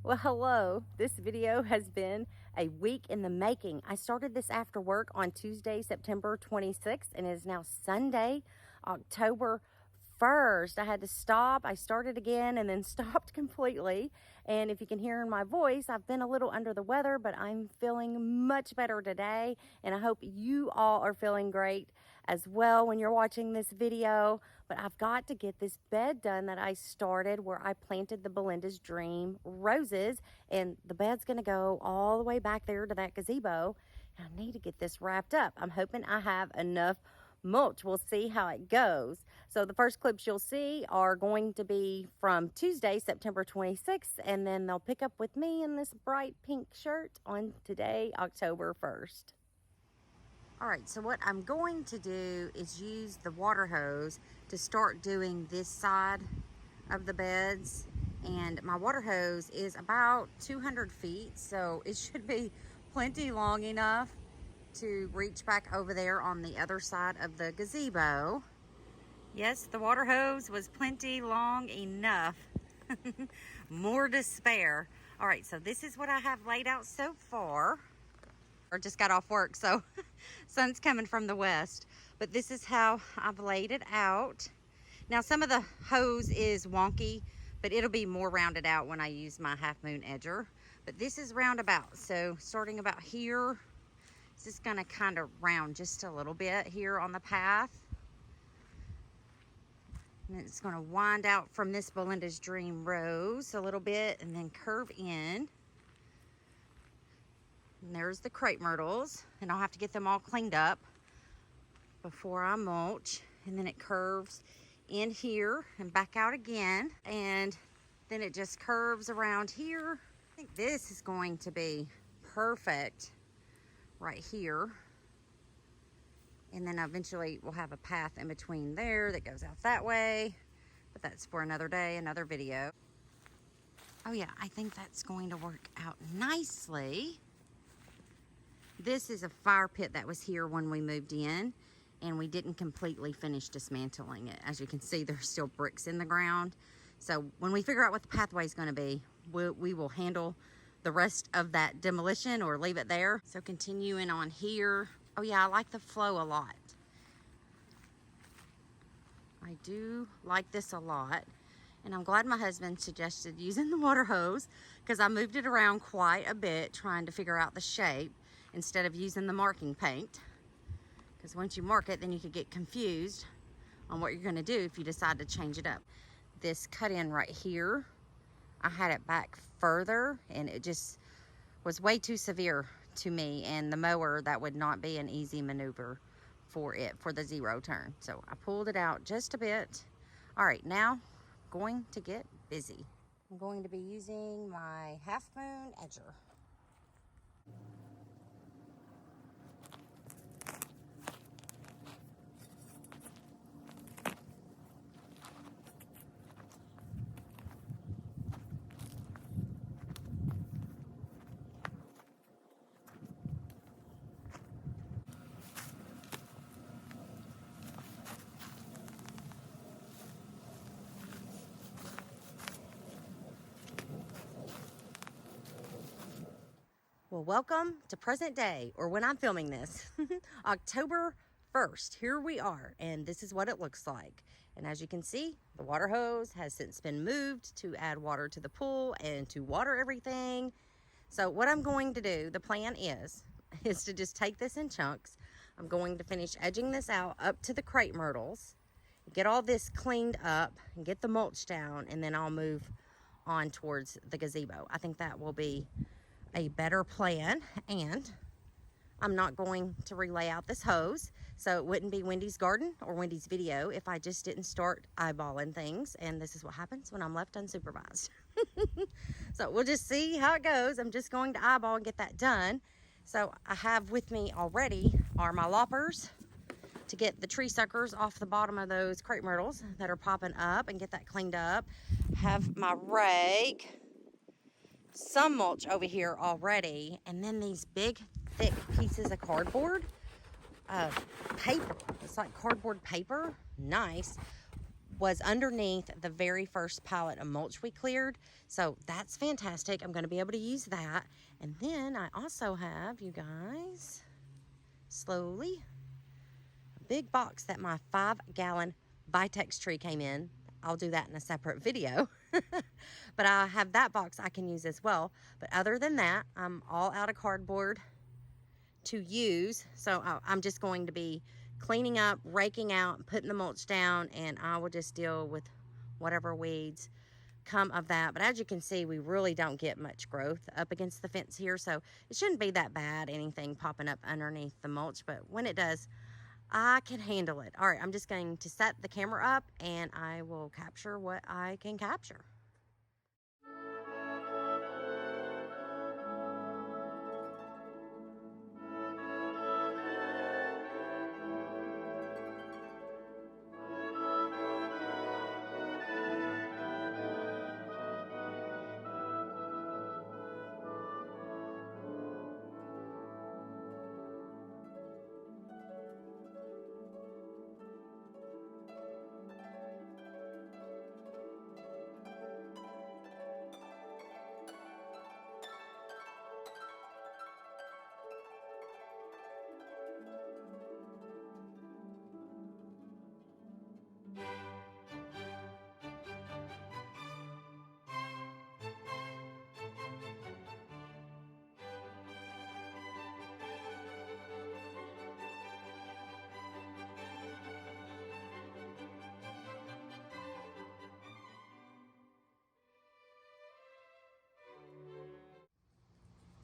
Well, hello. This video has been a week in the making. I started this after work on Tuesday, September 26th, and it is now Sunday, October 1st. I had to stop. I started again and then stopped completely. And if you can hear in my voice, I've been a little under the weather, but I'm feeling much better today. And I hope you all are feeling great as well when you're watching this video. But I've got to get this bed done that I started where I planted the Belinda's Dream roses. And the bed's going to go all the way back there to that gazebo. And I need to get this wrapped up. I'm hoping I have enough mulch. We'll see how it goes. So the first clips you'll see are going to be from Tuesday, September 26th, and then they'll pick up with me in this bright pink shirt on today, October 1st. All right, so what I'm going to do is use the water hose to start doing this side of the beds. And my water hose is about 200 feet, so it should be plenty long enough to reach back over there on the other side of the gazebo. Yes, the water hose was plenty long enough. More to spare. All right, so this is what I have laid out so far. I just got off work, so sun's coming from the west. But this is how I've laid it out. Now, some of the hose is wonky, but it'll be more rounded out when I use my half moon edger. But this is roundabout, so starting about here, it's just gonna kind of round just a little bit here on the path. And it's gonna wind out from this Belinda's Dream rose a little bit and then curve in. And there's the crepe myrtles, and I'll have to get them all cleaned up before I mulch. And then it curves in here and back out again. And then it just curves around here. I think this is going to be perfect right here. And then eventually we'll have a path in between there that goes out that way. But that's for another day, another video. Oh yeah, I think that's going to work out nicely. This is a fire pit that was here when we moved in, and we didn't completely finish dismantling it. As you can see, there's still bricks in the ground. So when we figure out what the pathway is going to be, we will handle the rest of that demolition or leave it there. So continuing on here. Oh yeah, I like the flow a lot. I do like this a lot. And I'm glad my husband suggested using the water hose, because I moved it around quite a bit trying to figure out the shape instead of using the marking paint. Because once you mark it, then you could get confused on what you're going to do if you decide to change it up. This cut in right here, I had it back further and it just was way too severe to me, and the mower, that would not be an easy maneuver for it for the zero turn. So I pulled it out just a bit. All right, now I'm going to get busy. I'm going to be using my half moon edger. Well, welcome to present day, or when I'm filming this, October 1st. Here we are, and this is what it looks like. And as you can see, the water hose has since been moved to add water to the pool and to water everything. So what I'm going to do, the plan is to just take this in chunks. I'm going to finish edging this out up to the crepe myrtles, get all this cleaned up, and get the mulch down, and then I'll move on towards the gazebo. I think that will be a better plan, and I'm not going to relay out this hose, so it wouldn't be Wendy's garden or Wendy's video if I just didn't start eyeballing things, and this is what happens when I'm left unsupervised. So we'll just see how it goes. I'm just going to eyeball and get that done. So I have with me already are my loppers to get the tree suckers off the bottom of those crepe myrtles that are popping up and get that cleaned up. Have my rake, some mulch over here already, and then these big thick pieces of cardboard paper. It's like cardboard paper, nice, was underneath the very first pallet of mulch we cleared. So that's fantastic. I'm going to be able to use that. And then I also have, you guys, slowly, a big box that my 5-gallon Vitex tree came in. I'll do that in a separate video. But I have that box I can use as well. But other than that, I'm all out of cardboard to use. So I'm just going to be cleaning up, raking out, putting the mulch down, and I will just deal with whatever weeds come of that. But as you can see, we really don't get much growth up against the fence here, so it shouldn't be that bad, anything popping up underneath the mulch. But when it does, I can handle it. All right, I'm just going to set the camera up and I will capture what I can capture.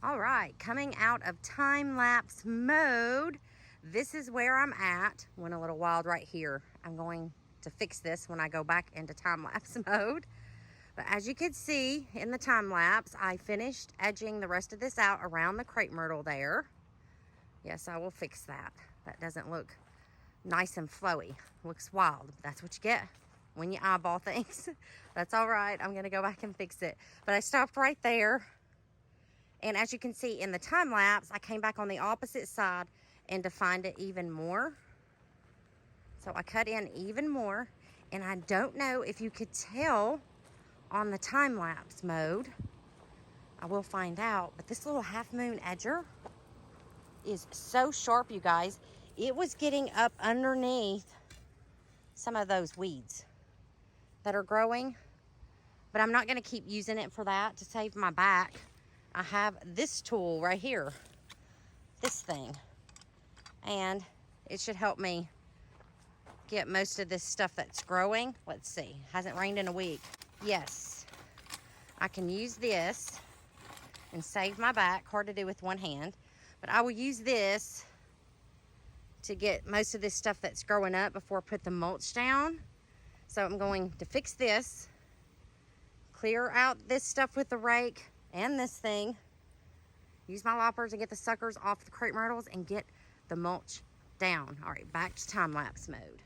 All right, coming out of time-lapse mode, this is where I'm at. Went a little wild right here. I'm going to fix this when I go back into time-lapse mode. But as you can see in the time-lapse, I finished edging the rest of this out around the crepe myrtle there. Yes, I will fix that. That doesn't look nice and flowy. Looks wild. That's what you get when you eyeball things. That's all right. I'm gonna go back and fix it. But I stopped right there. And as you can see in the time lapse, I came back on the opposite side and defined it even more. So I cut in even more. And I don't know if you could tell on the time lapse mode. I will find out. But this little half moon edger is so sharp, you guys. It was getting up underneath some of those weeds that are growing. But I'm not going to keep using it for that to save my back. I have this tool right here, this thing, and it should help me get most of this stuff that's growing. Let's see, hasn't rained in a week. Yes, I can use this and save my back. Hard to do with one hand, but I will use this to get most of this stuff that's growing up before I put the mulch down. So I'm going to fix this, clear out this stuff with the rake and this thing, use my loppers and get the suckers off the crepe myrtles and get the mulch down. All right, back to time lapse mode.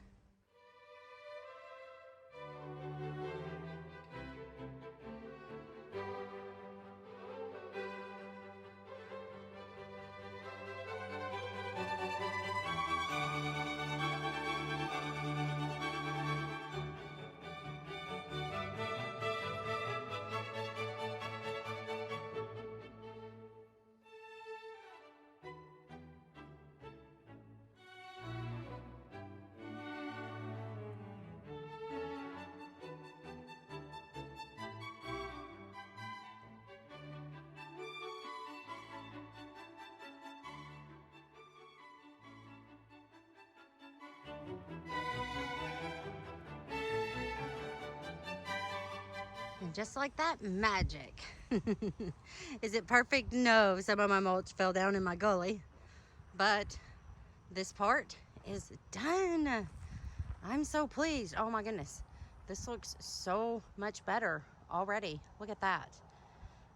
And just like that, magic. Is it perfect? No, some of my mulch fell down in my gully, but this part is done. I'm so pleased. Oh my goodness, this looks so much better already. Look at that.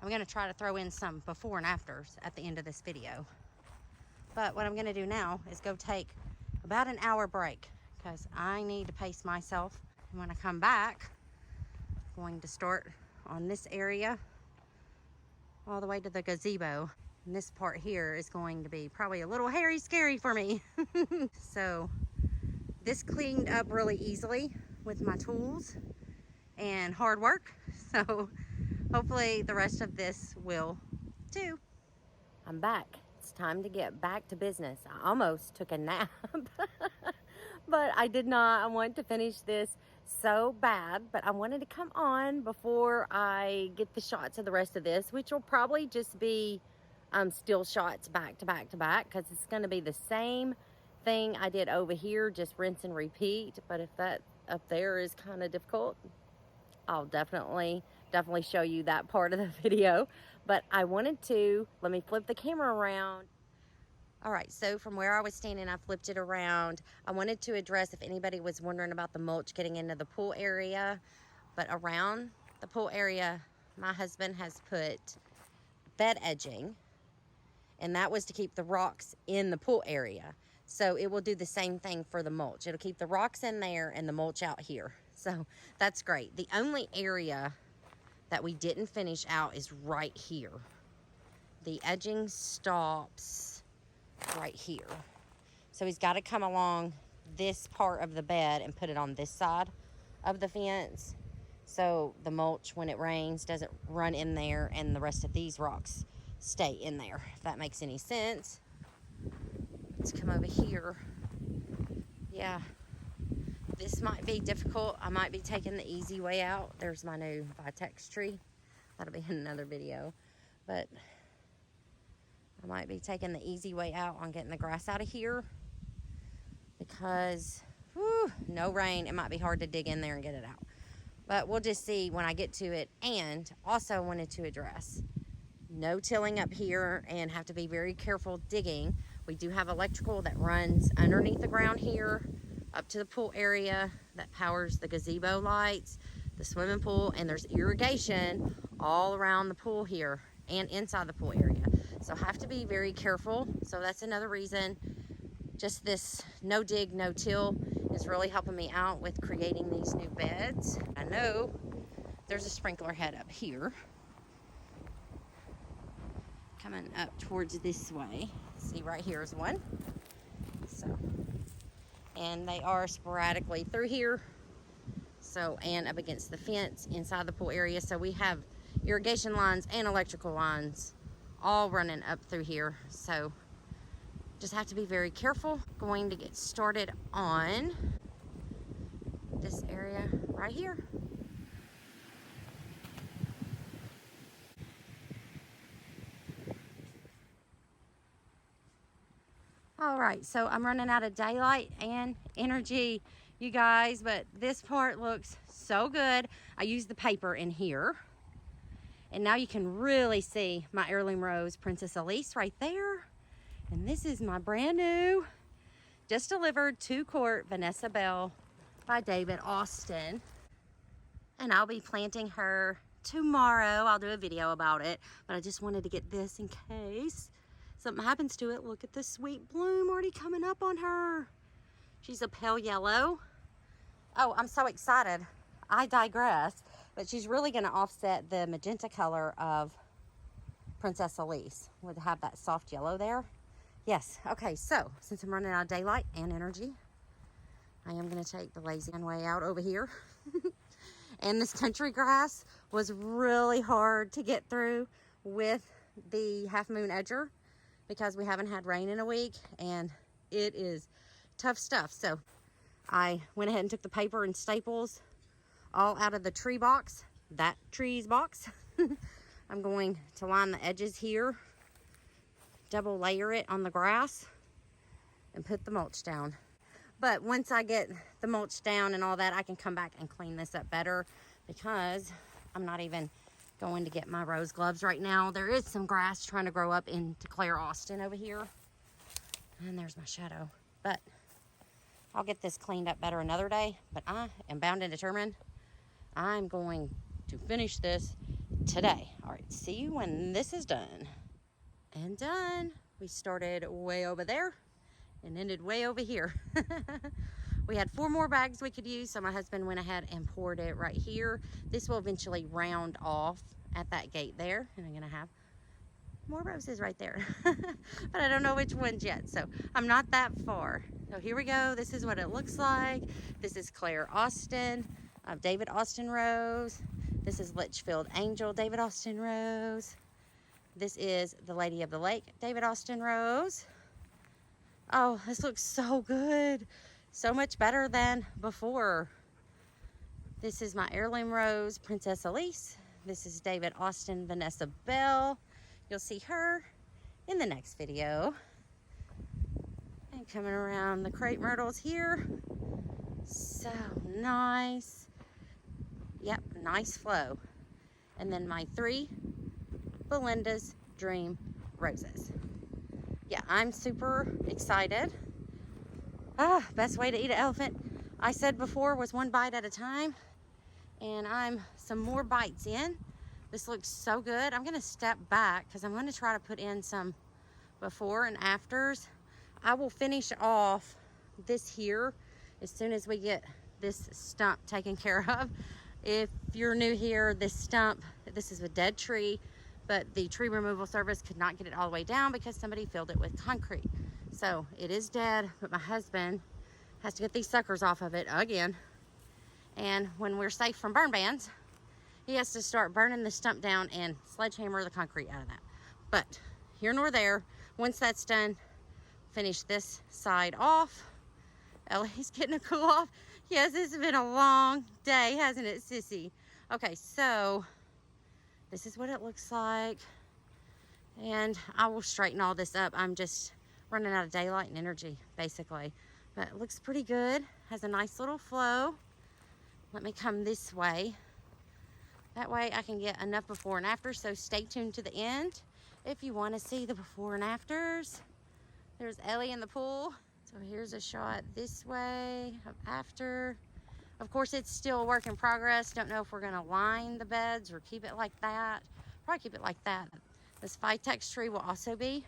I'm gonna try to throw in some before and afters at the end of this video. But what I'm gonna do now is go take about an hour break because I need to pace myself. And when I come back, I'm going to start on this area all the way to the gazebo. And this part here is going to be probably a little hairy scary for me. So this cleaned up really easily. with my tools and hard work. So hopefully the rest of this will too. I'm back. It's time to get back to business. I almost took a nap, but I did not. I wanted to finish this so bad, but I wanted to come on before I get the shots of the rest of this, which will probably just be still shots back to back to back, because it's going to be the same thing I did over here, just rinse and repeat. But if that up there is kind of difficult, I'll definitely show you that part of the video. But I wanted to, let me flip the camera around. All right, so from where I was standing, I flipped it around. I wanted to address if anybody was wondering about the mulch getting into the pool area. But around the pool area, my husband has put bed edging, and that was to keep the rocks in the pool area. So it will do the same thing for the mulch. It'll keep the rocks in there and the mulch out here. So that's great. The only area that we didn't finish out is right here. The edging stops right here. So he's got to come along this part of the bed and put it on this side of the fence, so the mulch, when it rains, doesn't run in there and the rest of these rocks stay in there, if that makes any sense. Let's come over here. Yeah, this might be difficult. I might be taking the easy way out. There's my new Vitex tree. That'll be in another video. But I might be taking the easy way out on getting the grass out of here, because no rain. It might be hard to dig in there and get it out. But we'll just see when I get to it. And also wanted to address no tilling up here, and have to be very careful digging. We do have electrical that runs underneath the ground here up to the pool area that powers the gazebo lights, the swimming pool, and there's irrigation all around the pool here and inside the pool area. So have to be very careful. So that's another reason just this no dig, no till is really helping me out with creating these new beds. I know there's a sprinkler head up here coming up towards this way. See, right here is one. So, and they are sporadically through here. So, and up against the fence inside the pool area. So we have irrigation lines and electrical lines all running up through here. So just have to be very careful. Going to get started on this area right here. All right, so I'm running out of daylight and energy, you guys, but this part looks so good. I used the paper in here, and now you can really see my heirloom rose, Princess Elise, right there. And this is my brand new, just delivered 2-quart Vanessa Bell by David Austin. And I'll be planting her tomorrow. I'll do a video about it, but I just wanted to get this in case something happens to it. Look at the sweet bloom already coming up on her. She's a pale yellow. Oh, I'm so excited. I digress, but she's really gonna offset the magenta color of Princess Elise. Would have that soft yellow there. Yes, okay, so since I'm running out of daylight and energy, I am gonna take the lazy way out over here. And this country grass was really hard to get through with the half moon edger, because we haven't had rain in a week, and it is tough stuff. So I went ahead and took the paper and staples all out of the tree box, that tree's box. I'm going to line the edges here, double layer it on the grass, and put the mulch down. But once I get the mulch down and all that, I can come back and clean this up better, because I'm not even going to get my rose gloves right now. There is some grass trying to grow up into Claire Austin over here. And there's my shadow. But I'll get this cleaned up better another day. But I am bound and determined I'm going to finish this today. All right, see you when this is done. And done. We started way over there and ended way over here. We had 4 more bags we could use, so my husband went ahead and poured it right here. This will eventually round off at that gate there, and I'm gonna have more roses right there. But I don't know which ones yet, so I'm not that far. So here we go. This is what it looks like. This is Claire Austin, David Austin Rose. This is Litchfield Angel, David Austin Rose. This is the Lady of the Lake, David Austin Rose. Oh, this looks so good. So much better than before. This is my heirloom rose, Princess Elise. This is David Austin, Vanessa Bell. You'll see her in the next video. And coming around the crepe myrtles here. So nice. Yep, nice flow. And then my 3 Belinda's Dream Roses. Yeah, I'm super excited. Best way to eat an elephant, I said before, was 1 bite at a time. And I'm some more bites in. This looks so good. I'm gonna step back because I'm gonna try to put in some before and afters. I will finish off this here as soon as we get this stump taken care of. If you're new here, this stump, this is a dead tree, but the tree removal service could not get it all the way down because somebody filled it with concrete. So it is dead, but my husband has to get these suckers off of it again. And when we're safe from burn bans, he has to start burning the stump down and sledgehammer the concrete out of that. But here nor there, once that's done, finish this side off. Ellie's getting a cool off. Yes, this has been a long day, hasn't it, sissy? Okay, so this is what it looks like. And I will straighten all this up. I'm just running out of daylight and energy, basically. But it looks pretty good. Has a nice little flow. Let me come this way. That way I can get enough before and after, so stay tuned to the end if you want to see the before and afters. There's Ellie in the pool. So here's a shot this way of after. Of course, it's still a work in progress. Don't know if we're gonna line the beds or keep it like that. Probably keep it like that. This Vitex tree will also be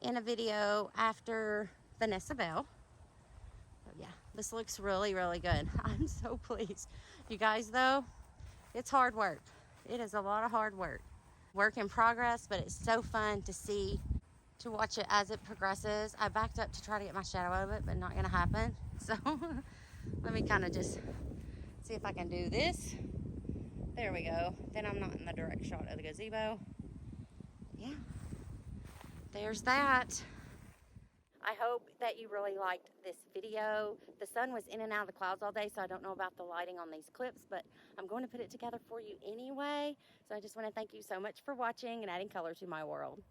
in a video after Vanessa Bell. So yeah, this looks really, really good. I'm so pleased. You guys though, it's hard work. It is a lot of hard work. Work in progress, but it's so fun to see, to watch it as it progresses. I backed up to try to get my shadow out of it, but not gonna happen. So let me kind of just see if I can do this. There we go. Then I'm not in the direct shot of the gazebo. Yeah, there's that. I hope that you really liked this video. The sun was in and out of the clouds all day, so I don't know about the lighting on these clips, but I'm going to put it together for you anyway. So I just want to thank you so much for watching and adding color to my world.